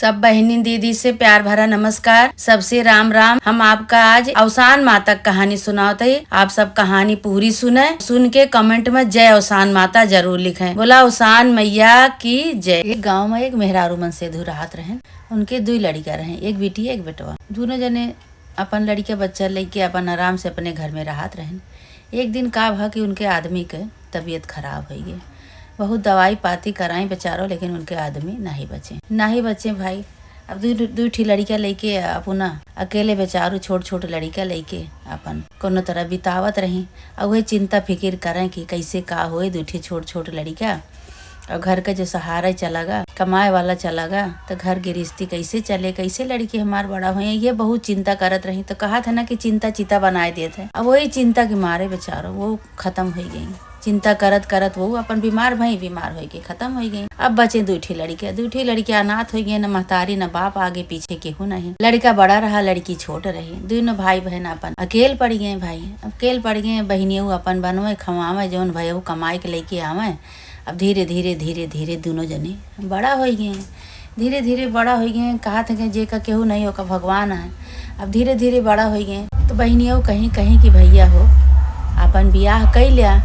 सब बहनी दीदी से प्यार भरा नमस्कार। सबसे राम राम। हम आपका आज अवसान माता कहानी सुनाते हैं। आप सब कहानी पूरी सुने, सुन के कमेंट में जय अवसान माता जरूर लिखें। बोला अवसान मैया की जय। एक गांव में एक मेहरारू मन से धू रहत रहे। उनके 2 लड़का रहे, एक बेटी एक बेटवा। दोनों जने अपन लड़के बच्चा लेके अपन आराम से अपने घर में रहत रहे। एक दिन का भा कि उनके आदमी के तबीयत खराब हो गई। बहुत दवाई पाती कराई बेचारो, लेकिन उनके आदमी नहीं बचे भाई। अब दू ठी लड़का लेके अपना अकेले बेचारू छोट लड़का लेके अपन कोनो तरह बितावत रही। और वही चिंता फिकिर करें कि कैसे का होए। 2 ठी छोट लड़का और घर का जो सहारा चलागा, कमाए वाला चलागा, तो घर गृहस्थी कैसे चले, कैसे लड़की हमार बड़ा हुए, ये बहुत चिंता करत रही। तो कहा था ना कि चिंता चिता बनाए दिए थे। अब वही चिंता के मारे बेचारो वो खत्म हो गई। चिंता करत करत वो अपन बीमार हो गई, खत्म हो गई। अब बचे 2 ठी लड़कियां अनाथ हो गई, न महतारी न बाप, आगे पीछे केहू नहीं। लड़का बड़ा रहा, लड़की छोट रही। दोनों भाई बहन अपन अकेले पड़ गए। अकेले पड़ गए। बहनियों अपन बनवे खवावे, जौन भैया कमाई के लेके आवे। अब धीरे धीरे दोनों जने बड़ा हो गए। धीरे बड़ा हो गए। कहा था कि जे का केहू नहीं होगा भगवान है। अब धीरे बड़ा हो गए। तो बहनियों कहीं कि भैया हो अपन बियाह कई लिया।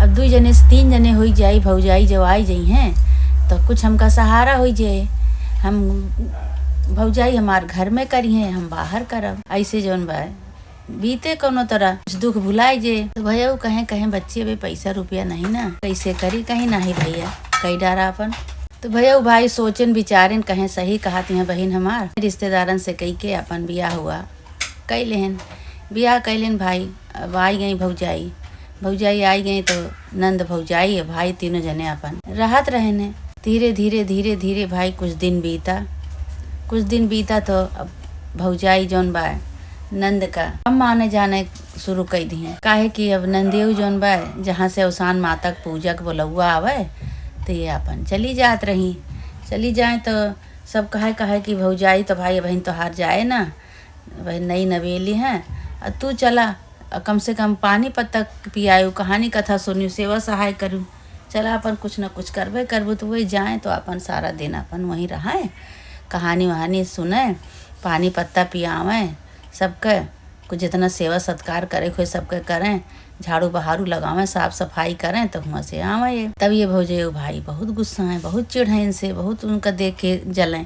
अब 2 जने से 3 जने हो जाई, भौजाई जब आई जाई हैं तो कुछ हमका सहारा हो जाए। हम भौजाई हमार घर में करी हैं, हम बाहर करब। ऐसे जौन बा बीते कोनो तरह कुछ दुख भुलाए जे। तो भैया कहें बच्चे भी पैसा रुपया नहीं ना, कैसे करी। कहीं नहीं भैया कई डारा अपन। तो भैया भाई सोचन विचारन कहें सही कहती हैं बहन हमार। रिश्तेदारन से कही के अपन बियाह हुआ कैलेन। बियाह कैलेन भाई। अब आई गई भौजाई आई गई तो नंद भौजाई भाई तीनों जने अपन रहत रहे ने। धीरे भाई कुछ दिन बीता तो अब भौजाई जौन बा नंद का हम माने जाने शुरू कर दिए। काहे कि अब नंदियो जौन बा जहाँ से अवसान माता पूजा के बोलौआ आवे तो ये अपन चली जाए तो सब कहे कि भौजाई तो भाई बहन तो हार जाए ना, वही नई नवेली हैं। और तू चला कम से कम पानी पत्ता पियायू, कहानी कथा सुनियो, सेवा सहाय करूँ। चला अपन कुछ न कुछ करबू। तो वही जाए तो अपन सारा दिन अपन वहीं रहे, कहानी वहानी सुने, पानी पत्ता पियावें सबके। कुछ जितना सेवा सत्कार करे कोई सबके करें, झाड़ू बहारू लगावें, साफ सफाई करें, तो वहाँ से आवें। तब ये भौजे भाई बहुत गुस्सा है, बहुत चिढ़ है इनसे, बहुत उनका देख के जलें।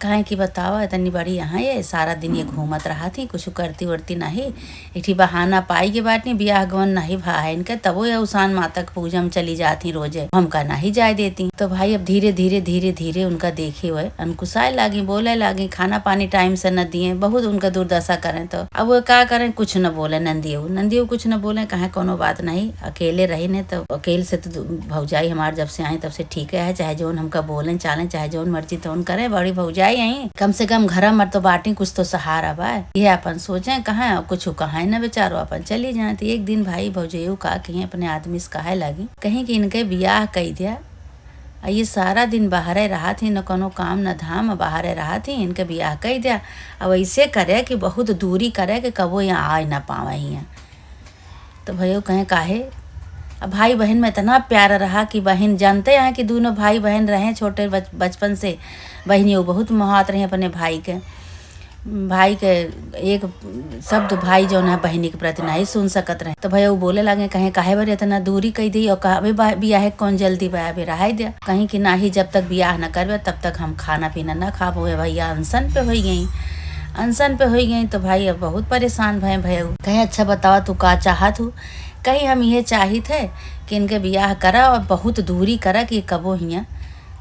कहें कि बतावा इतनी बड़ी यहाँ ये सारा दिन ये घूमत रहा थी, कुछ करती वर्ती नहीं। एक बहाना पाई के बात नहीं, बियाह गवन नहीं भा है इनका। तब वो अवसान माता के पूजा में चली जाती रोजे, हमका नहीं जाए देती। तो भाई अब धीरे उनका देखे हुए अनकुसाए लागी, बोले लागी, खाना पानी टाइम से न दिए, बहुत उनका दुर्दशा करें। तो अब वो क्या करें, कुछ न बोले। नंदियो कुछ न बोले, कहे कोनो बात नहीं, अकेले रही ने। तो अकेले से तो भौजाई हमार जब से आई तब से ठीक है, चाहे जौन हमका बोले चालें, चाहे जौन मर्जी तौन करे। बड़ी भौजाई यहीं कम से कम घर मर तो बाटी, कुछ तो सहारा बा। ये अपन सोचे कहाँ कुछ कहा न बेचारो अपन चली जाए। तो एक दिन भाई भौजैया का कहीं अपने आदमी से कहे लगी, कहीं कि इनके बियाह कई दिया। ये सारा दिन बाहरे रहा थी, न कोनो काम न धाम, बाहरे रहा थी, इनके बियाह कई दिया। अब ऐसे करे कि बहुत दूरी करे कि कबो यहाँ आ न पावे यहाँ। तो भैया कहें काहे। अब भाई बहन में इतना प्यार रहा कि बहन जानते हैं कि दोनों भाई बहन रहे छोटे बचपन से। बहनियों बहुत मोहात रहे अपने भाई के एक शब्द भाई जो है बहनी के प्रति नहीं सुन सकत रहे। तो भैया वो बोले लगे कहें काहे बार इतना दूरी कही दी, और कहा बियाह कौन जल्दी बा अभी रहा दिया। कहीं कि नाही जब तक बियाह न करबे तब तक हम खाना पीना न खा पाए। भैया अनशन पे हो गई। तो भाई अब बहुत परेशान भय भैया कहें अच्छा बतावा तू का चाहत हूँ। कहीं हम ये चाही थे कि इनके बियाह करा और बहुत दूरी करा कि कबो हियाँ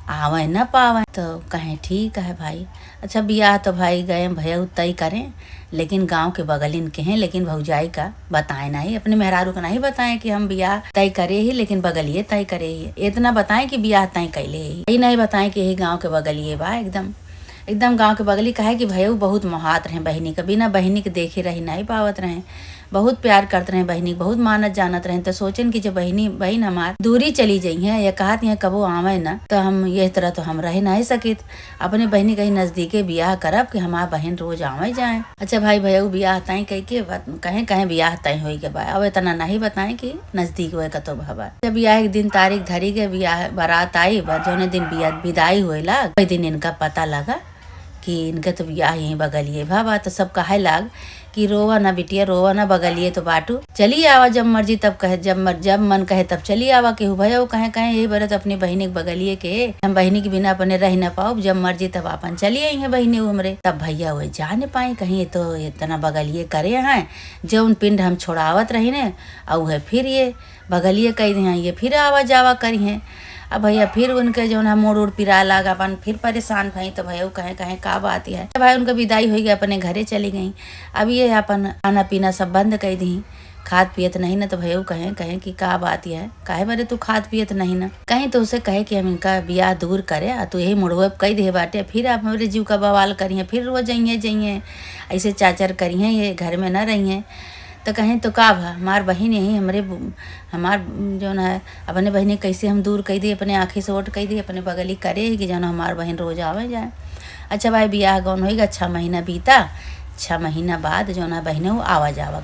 आवे न पावे। तो कहें ठीक है भाई। अच्छा बियाह तो भाई गए भैया तय करें, लेकिन गांव के बगल इनके हैं, लेकिन भौजाई का बताए नहीं, अपने मेहरारू को नहीं बताएं कि हम बियाह तय करे ही, लेकिन बगलिए तय करे ही। इतना बताएं कि बियाह तय कैले ही, यही नहीं बताएं कि यही गाँव के बगलिए बा। एकदम गांव के बगली कहे कि भैया बहुत मोहात रहे बहनी का, बिना बहनी के देखे रही नहीं पावत रहे। बहुत प्यार करते रहे बहनी, बहुत मानत जानत रहे। तो सोचन कि जब बहन हमार दूरी चली जाई है या कहत है कबो आवे ना, तो हम ये तरह तो हम रह नहीं सकित। अपने बहनी कहीं नजदीके बियाह करब कि हमार बहन रोज आवे जाए। अच्छा भाई भैया बियाह तय कह के कहें बियाह तय हो के बा। अब इतना नहीं बताए कि नजदीक हुए कतो भबा। जब बियाह एक दिन तारीख धरी के बियाह बारात आई, जौने दिन विदाई हुएला वही दिन इनका पता लगा कि इनके तो ब्याह यहीं बगलिए भाबा। तो सब कहे लाग कि रोवा ना बिटिया, रोवा ना, बगलिए तो बाटू, चली आवा जब मर्जी तब कहे, जब मन कहे तब चली आवा। केहू भैया वो कहे यही बरत अपनी बहनी के बगलिए के, हम बहनी के बिना अपने रह न पाओ, जब मर्जी तब अपन चली आई है बहनी हमरे। तब भैया वो जा न पाई कहीं, तो इतना बगलिए करे हैं जौन पिंड हम छोड़ावत रही ने, और है फिर ये बगलिए कह दिए, ये फिर आवा जावा करी हैं। अब भैया फिर उनके जो है मोड़ उड़ पिरा लगा, अपन फिर परेशान भई। तो भैया कहे का बात है। भाई उनका विदाई हो गया, अपने घरे चली गई। अब ये अपन खाना पीना सब बंद कर दी, खाद पियत नहीं ना। तो भैया कहे कि का बात है, काहे बारे तू खाद पियत नहीं ना। कहीं तो उसे कहे कि हम इनका ब्याह दूर करे, तो यही मुड़वे कह दे बाटे, फिर आप हमारे जीव का बवाल करिए, फिर रोज जाइए ऐसे चाचर करिए, ये घर में न रहिए। तो कहें तो का भा, हमार बहन यही हमार जो है अपने बहनी कैसे हम दूर कह दी, अपने आँखी से ओट कह दी, अपने बगली करे कि जो हमार बहन रोज आवे जाए। अच्छा भाई ब्याह गौन होगा, 6 महीना बीता। 6 महीना बाद जो है बहने वो आवा जावा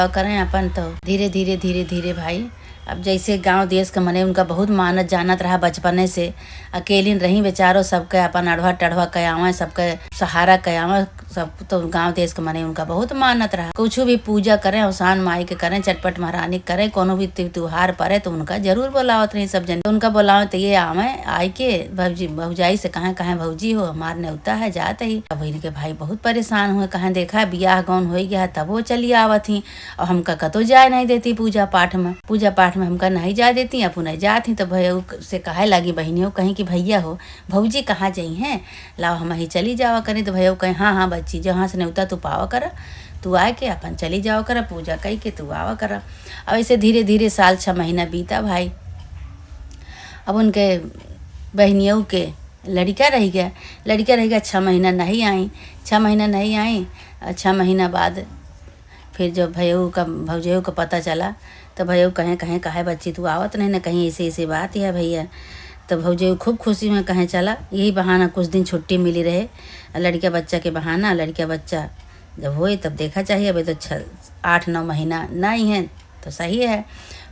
करें अपन। तो धीरे धीरे भाई अब जैसे गांव देश के मने उनका बहुत मानत जानत रहा बचपने से, अकेली रही बेचारो, सबके अपन अढ़वा टढ़वा कयावा, सबके सहारा कयावा, सब तो गांव देश के मने उनका बहुत मानत रहा। कुछ भी पूजा करें, अवसान माई के करें, चटपट महारानी करें, कोनो भी त्योहार पड़े तो उनका जरूर बुलावत रही सब जन। उनका बुलावे तो ये आवे आई के भौजाई से कहे भौजी हो हमार न्योता है जाते ही। अब इनके भाई बहुत परेशान हुए, कहे देखा ब्याह गौन हो गया तब वो चली आवत ही, और हमका कतो जाए नहीं देती पूजा पाठ में हमका नहीं जा देती, अब नहीं जाती। तो भैया से कहे लगी बहनियों, कहीं कि भैया हो भौजी कहाँ जाई हैं, लाओ हम ही चली जावा करें। तो भैया कहे हाँ बच्ची, जहाँ से न्योता तू पावा कर, तू आए के अपन चली जाओ कर, पूजा कही के तू आवा कर। अब ऐसे धीरे साल 6 महीना बीता भाई। अब उनके बहनियों के लड़का रह गया 6 महीना नहीं आई। 6 महीना बाद फिर जब भौजियों का पता चला, तो भैया कहे बच्ची तू आवत नहीं ना, कहीं ऐसे बात है भैया। तो भौजी खूब खुशी में कहे चला, यही बहाना कुछ दिन छुट्टी मिली रहे, लड़का बच्चा के बहाना। लड़का बच्चा जब होए तब देखा चाहिए, अभी तो 8-9 महीना नहीं है तो सही है।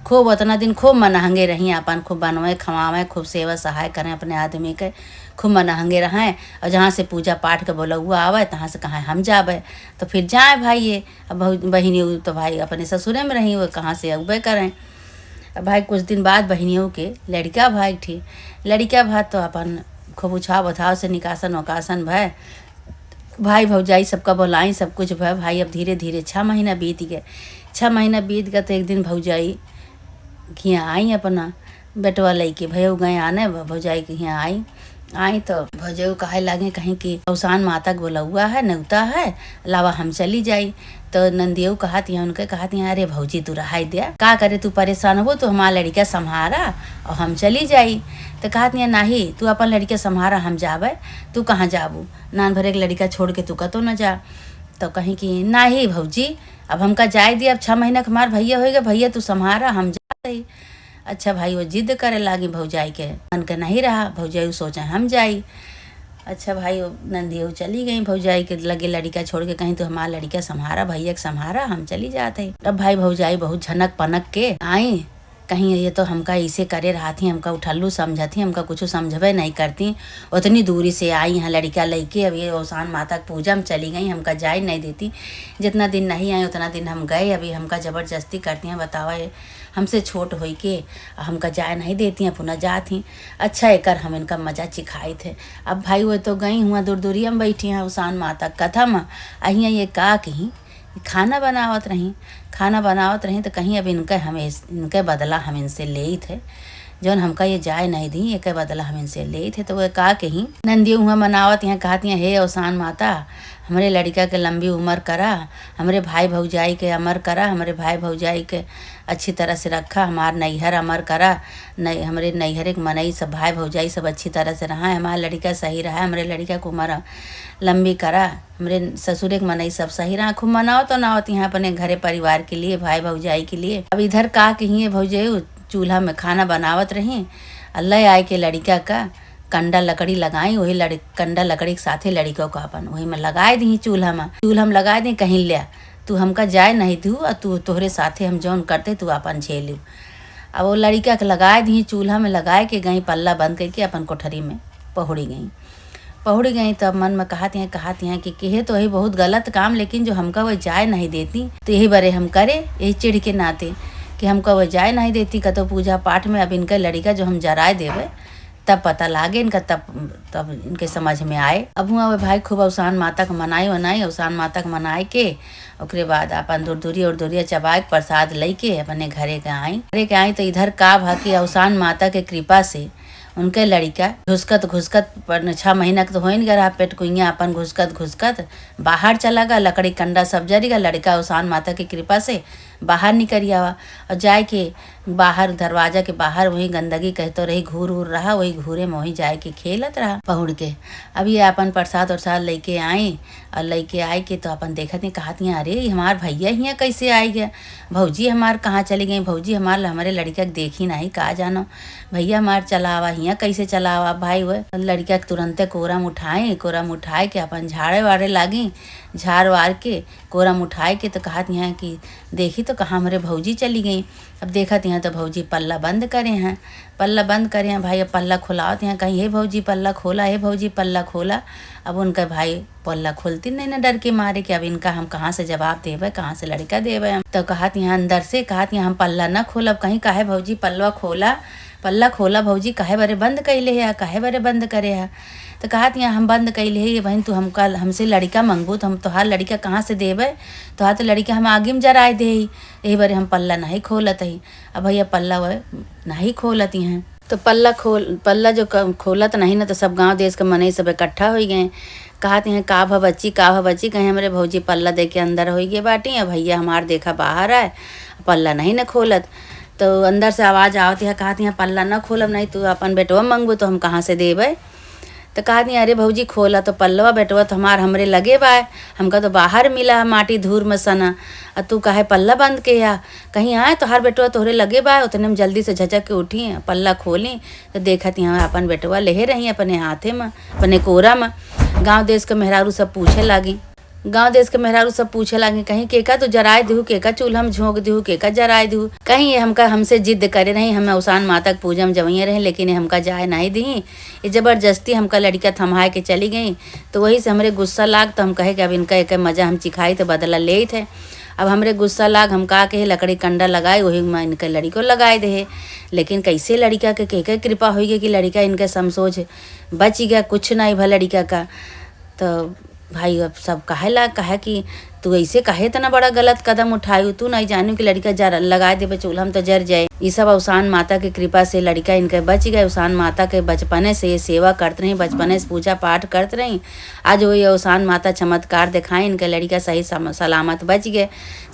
खूब उतना दिन खूब मनहंगे रही, अपन खूब बनवाए खवाएँ, खूब सेवा सहाय करें अपने आदमी के, खूब मनहंगे रहें। और जहाँ से पूजा पाठ के बोला हुआ आवे तहाँ से कहाँ हम जावे, तो फिर जाए भाई। ये अब बहनी तो भाई अपने ससुरे में रही, वो कहाँ से अगबे करें। अब भाई कुछ दिन बाद बहनियों के लड़का भाई तो अपन खूब उछाव बथाव से निकासन वकासन भाई भौजाई सबका बोलाई, सब कुछ भाई। अब धीरे 6 महीना बीत गए। 6 महीना बीत गया तो एक दिन भौजाई यहाँ आई, अपना बेटवा लेके भैया गए आने, भौजाई के यहाँ आई तो भौजाई कहे लगे कहीं कि अवसान माता के बोला हुआ है, न्योता है, लावा हम चली जाई। तो नंदियों कहती हैं अरे भौजी तू रहा दिया, का करे तू परेशान हो, तो हमारा लड़का संभारा और हम चली जाई। तो कहती हैं नहीं तू अपन लड़का संभारा, हम जावे, तू कहाँ जाबू, नान भरे के लड़का छोड़ के तू कतो न जा। तो कहीं कि नहीं भौजी अब हमका जाए दिया, अब 6 महीना के हमार भैया होएगा, भैया तू संभारा हम जा। अच्छा भाई वो जिद करे लागी भौजाई के, मन के नहीं रहा, भौजाई सोचे हम जाई। अच्छा भाई वो नंदियों चली गई भौजाई के लगे लड़का छोड़ के, कहीं तो हमारा लड़का संभारा, भैया के संभारा, हम चली जाते। अब भाई भौजाई बहुत झनक पनक के आई, कहीं ये तो हमका इसे करे रहा थी, हमका उठल्लू समझती, हमका कुछ समझबे नहीं करती। उतनी दूरी से आई यहाँ लड़का लेके, अब ये अवसान माता की पूजा में चली गई, हमका जाए नहीं देती। जितना दिन नहीं आई उतना दिन हम गए, अभी हमका ज़बरदस्ती करती हैं, बतावा ये हमसे छोट होई के हमका जाए नहीं देती हैं, पुनः जाती। अच्छा एकर हम इनका मजा चिखाई थे। अब भाई वो तो गई हुआ दूरिया में बैठी हैं अवसान माता कथा में, अहियाँ ये का कहीं खाना बनावत रही तो कहीं अब इनके बदला हम इनसे ले थे, जौन हमका ये जाए नहीं दी, एक बदला हम इनसे ले थे। तो वह का कहीं नंदियों हुआ मनावत यहाँ कहती हैं हे अवसान माता हमरे लड़का के लंबी उम्र करा, हमरे भाई भौजाई के अमर करा, हमरे भाई भौजाई के अच्छी तरह से रखा, हमार नैहर अमर करा, हमरे नैहर के मनई सब भाई भौजाई सब अच्छी तरह से रहा, हमारा लड़का सही रहा, हमरे लड़का को उम्र लंबी करा, हमरे ससुर के मनई सब सही रहा। खूब मनाओ तो ना होती यहाँ अपने घरे परिवार के लिए, भाई भौजाई के लिए। अब इधर का कहीं भौजाई चूल्हा में खाना बनावत रही, अल्लाह आए के लड़का का कंडा लकड़ी लगाई, वही कंडा लकड़ी के साथे लड़कों को अपन वही में लगाए दी, चूल्हा में लगाए दी, कहीं लिया तू हमका जाए नहीं दू, और तू तोहरे साथे हम जौन करते तू अपन झेलू। अब वो लड़का के लगाए दी, चूल्हा में लगाए के गई, पल्ला बंद करके अपन कोठरी में पहुड़ी गई। पहुड़ गई। तब मन में कहती हैं कि ये तो ही बहुत गलत काम, लेकिन जो हमका वो जाय नहीं देती तो यही बरे हम करे, यही चिढ़ के नाते कि हमका वो जाय नहीं देती कतो पूजा पाठ में। अब इनका लड़का जो हम जराए देवे तब पता लागे इनका, तब इनके समझ में आए। अब हुआ वे भाई खूब अवसान माता के मनाई अवसान माता के मनाए के ओकरे बाद अपन दूरिया चबाए प्रसाद लेके अपने घरे के आई। तो इधर का भा कि अवसान माता के कृपा से उनके लड़का घुसकत पर 6 महीना के तो हो नहीं गया, पेट कुइया अपन घुसकत बाहर चला गया। लकड़ी कंडा सब जरी गया। लड़का अवसान माता की कृपा से बाहर निकल आवा और जाए के बाहर दरवाजा के बाहर वही गंदगी कहते रही घूर रहा, वही घूरे में वही जाए के खेलत रहा पहुड़ के। अब ये अपन प्रसाद लेके आई और लेके आए के तो अपन देखत नहीं, कहती हैं अरे हमार भैया हियाँ कैसे आई गया, भौजी हमार कहाँ चली गई, भौजी हमारे लड़का के देखी नहीं कहा जानो, भैया हमार चलावा हियाँ कैसे चलावा। भाई वह लड़का के तुरंते कोरम उठाए के अपन झाड़े वाड़े लागी, झाड़ वार के कोरम उठाए के तो कहती हैं कि देखी तो कहाँ हमारे भौजी चली गई। अब देखती हैं तो भौजी पल्ला बंद करे हैं भाई। अब पल्ला खुलावत हैं, कहीं हे भौजी पल्ला खोला। अब उनका भाई पल्ला खोलती नहीं ना डर के मारे कि अब इनका हम कहाँ से जवाब देवे, कहाँ से लड़का देवे हम। तो कहती हैं अंदर से हम पल्ला न खोलब, कहीं काहे भौजी पल्ला खोला भौजी, काहे बरे बंद कैले है, काहे बरे बंद करे है। तो कहती हैं हम बंद कैले है ये बहन, तू हमसे लड़का मंगबू तो हम तोहार लड़का कहाँ से देवे, तोहार तो लड़का हम आगे में जराए दे यही बारे हम पल्ला नहीं खोलत ही। अब भैया पल्ला वह नहीं खोलती हैं तो पल्ला जो खोलत नहीं ना तो सब गांव देश के मनई सब इकट्ठा हो गए। कहती हैं का भा बच्ची कहीं हमारे भौजी पल्ला दे के अंदर हो गए बाटी। अब भैया हमार देखा बाहर आए पल्ला नहीं न खोलत। तो अंदर से आवाज़ आवती है, कहती हैं पल्ला न खोलब नहीं तू अपन बेटवा मंगबू तो हम कहाँ से देवे। तो कहती हैं अरे भौजी खोला तो पल्लवा बेटवा तो हमरे लगे बा, हमका तो बाहर मिला माटी धूर में सना, और तू काहे पल्ला बंद के या कहीं आए तो हर बेटवा तोहरे लगे बा। उतने में जल्दी से झचक के उठी पल्ला खोली तो देखती हैं अपन बेटवा लेहे रही अपने हाथे में अपने कोरा में। गाँव देश के मेहरारू सब पूछे लागी कहीं केका तो जराए दू, केका चूल्हा में झोंक दू, केका जराए दू। कहीं ये हमसे जिद करे नहीं, हमें अवसान माता के पूजा में जवैया रहे लेकिन हमका जाए नहीं दी। ये जबरदस्ती हमका लड़का थमाए के चली गई। तो वही से हमरे गुस्सा लाग तो हम कहे कि अब इनका एक मजा हम चिखाई तो बदला ले थे। अब हमरे गुस्सा लाग हम का के लकड़ी कंडा लगाए वही में इनके लड़को लगाए दे। लेकिन कैसे लड़का के कृपा हो गई कि लड़का इनके समसोच बच गया, कुछ नहीं भा लड़का का। तो भाई अब सब कहे कि तू ऐसे कहे इतना बड़ा गलत कदम उठायू, तू नहीं जानू कि लड़का जर लगा दे चूल्हा हम तो जर जाए। ये सब अवसान माता की कृपा से लड़का इनके बच गए। अवसान माता के बचपने से ये सेवा करते रही, बचपने से पूजा पाठ करते रही। आज वही अवसान माता चमत्कार दिखाए, इनके लड़का सही सलामत बच गए।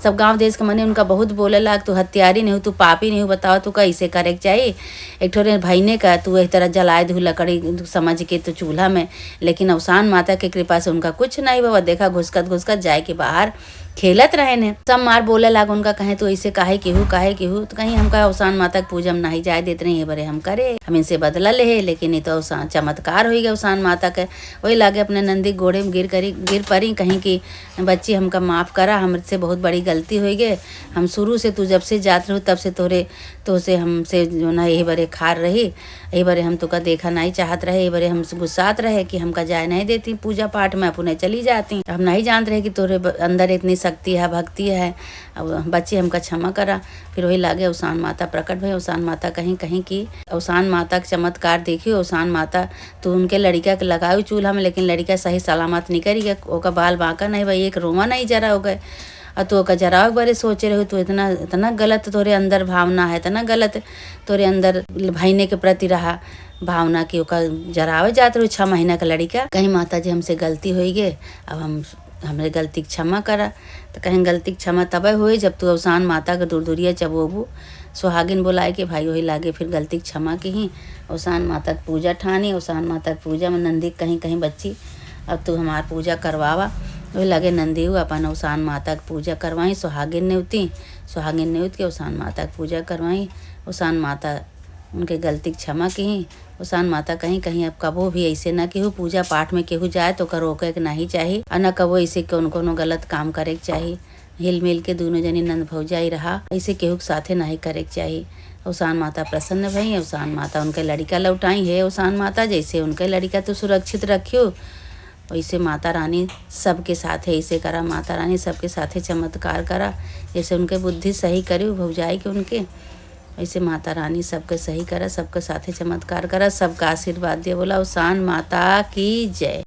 सब गांव देश के मने उनका बहुत बोले लाग तू हत्यारी नहीं हो, तू पापी नहीं हो, बताओ तू कैसे करे चाहिए। एक ठोरे भईने का तू इस तरह जलाए धू लकड़ी समझ के तो चूल्हा में, लेकिन अवसान माता की कृपा से उनका कुछ नहीं बाबा। देखा घुसकत जाए के बाहर खेलत रहे ने। सब मार बोले लाग उनका कहे तो ऐसे काहे केहू तो कहीं हमका अवसान माता के पूजा में नहीं जाए देते नहीं बरे हम करे, हम इनसे बदला ले। लेकिन ये तो अवसान चमत्कार हो गया अवसान माता के। वही लागे अपने नंदी गोड़े में गिर पड़ी कहीं की बच्ची हमका माफ़ करा, हमसे बहुत बड़ी गलती हो गई। हम शुरू से तू जब से जात रहू तब से तो से हमसे जो ना यही बरे खार रही, यही बरे हम तुका देखा नहीं चाहत रहे, यही बरे हमसे गुस्सात रहे कि हमका जाए नहीं देती पूजा पाठ में, अपने चली जाती। हम नहीं जानते रहे कि तोरे अंदर इतनी शक्ति है, भक्ति है। अब बच्चे हमका क्षमा करा। फिर वही लागे अवसान माता प्रकट भई। अवसान माता कहीं की अवसान माता का चमत्कार देखियो। अवसान माता तो उनके लड़का के लगायू चूल्हा में, लेकिन लड़का सही सलामत नहीं करी गया। ओका बाल बांका नहीं भाई, एक रोमा नहीं जरा हो गए। और तू ओका जराव बारे सोचे रहो तू इतना गलत तोरे अंदर भावना है, इतना गलत तोरे अंदर भाईने के प्रति रहा भावना की ओका जरावे जात रहो 6 महीना का लड़का। कहीं माता जी हमसे गलती हो गई, अब हमरे गलती क्षमा करा। तो कहीं गलती क्षमा तब हुई जब तू अवसान माता के दूरिया चबोबू सुहागिन बुलाए के भाई वही लागे फिर गलती क्षमा की ही। अवसान माता की पूजा ठानी, अवसान माता की पूजा में नंदी कहीं बच्ची अब तू हमार पूजा करवावा। वही लगे नंदी हुआ अपन अवसान माता की पूजा करवाई। सुहागिन नेवत के अवसान माता की पूजा करवाई। अवसान माता उनके गलती क्षमा की। अवसान माता कहीं अब कबो भी ऐसे न केहू पूजा पाठ में केहू जाए तो रोके के नहीं चाहिए, और न कबो ऐसे कोनो गलत काम करे के चाहिए। हिल मिल के दोनों जनी नंद भौजाई रहा, ऐसे केहू के साथे नहीं करे के चाहिए। अवसान माता प्रसन्न भई। अवसान माता उनके लड़का लौटाई है। अवसान माता जैसे उनके लड़का तो सुरक्षित रखियो, वैसे माता रानी सबके साथ है। ऐसे करा माता रानी सबके साथे चमत्कार करा, जैसे उनके बुद्धि सही करियो भौजाई के उनके, ऐसे माता रानी सबके सही करा, सबके साथे चमत्कार करा, सबका आशीर्वाद दिया। बोला अवसान माता की जय।